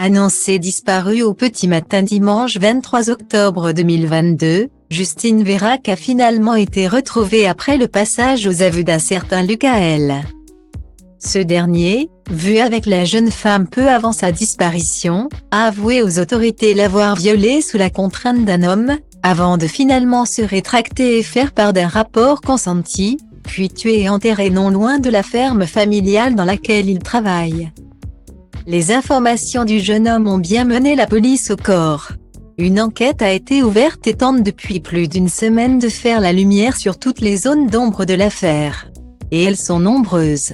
Annoncée disparue au petit matin dimanche 23 octobre 2022, Justine Vérac a finalement été retrouvée après le passage aux aveux d'un certain Lucael. Ce dernier, vu avec la jeune femme peu avant sa disparition, a avoué aux autorités l'avoir violée sous la contrainte d'un homme, avant de finalement se rétracter et faire part d'un rapport consenti, puis tué et enterré non loin de la ferme familiale dans laquelle il travaille. Les informations du jeune homme ont bien mené la police au corps. Une enquête a été ouverte et tente depuis plus d'une semaine de faire la lumière sur toutes les zones d'ombre de l'affaire. Et elles sont nombreuses.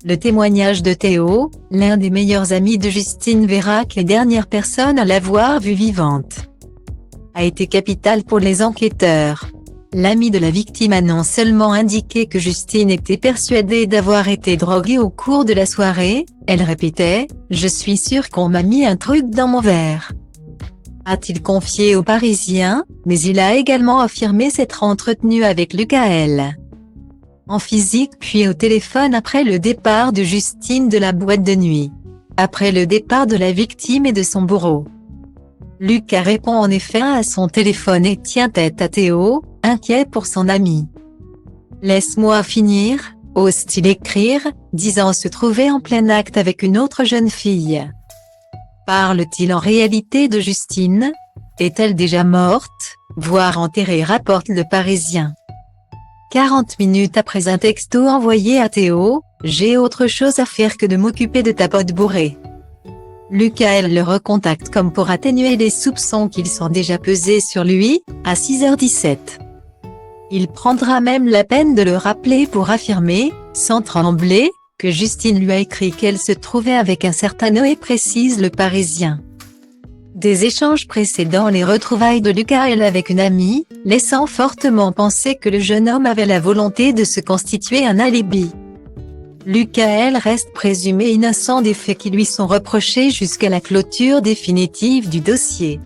Le témoignage de Théo, l'un des meilleurs amis de Justine Vérac et dernière personne à l'avoir vue vivante, a été capital pour les enquêteurs. L'ami de la victime a non seulement indiqué que Justine était persuadée d'avoir été droguée au cours de la soirée, elle répétait « Je suis sûre qu'on m'a mis un truc dans mon verre », a-t-il confié aux Parisiens, mais il a également affirmé s'être entretenu avec Lucael en physique puis au téléphone après le départ de Justine de la boîte de nuit. Après le départ de la victime et de son bourreau, Lucas répond en effet à son téléphone et tient tête à Théo, inquiet pour son ami. « Laisse-moi finir », ose-t-il écrire, disant se trouver en plein acte avec une autre jeune fille. Parle-t-il en réalité de Justine? Est-elle déjà morte, voire enterrée, rapporte le Parisien. 40 minutes après un texto envoyé à Théo, « J'ai autre chose à faire que de m'occuper de ta pote bourrée ». Lucael le recontacte comme pour atténuer les soupçons qu'ils sont déjà pesés sur lui, à 6h17. Il prendra même la peine de le rappeler pour affirmer, sans trembler, que Justine lui a écrit qu'elle se trouvait avec un certain Noé, précise le Parisien. Des échanges précédant les retrouvailles de Lucael avec une amie, laissant fortement penser que le jeune homme avait la volonté de se constituer un alibi. Lucael reste présumé innocent des faits qui lui sont reprochés jusqu'à la clôture définitive du dossier.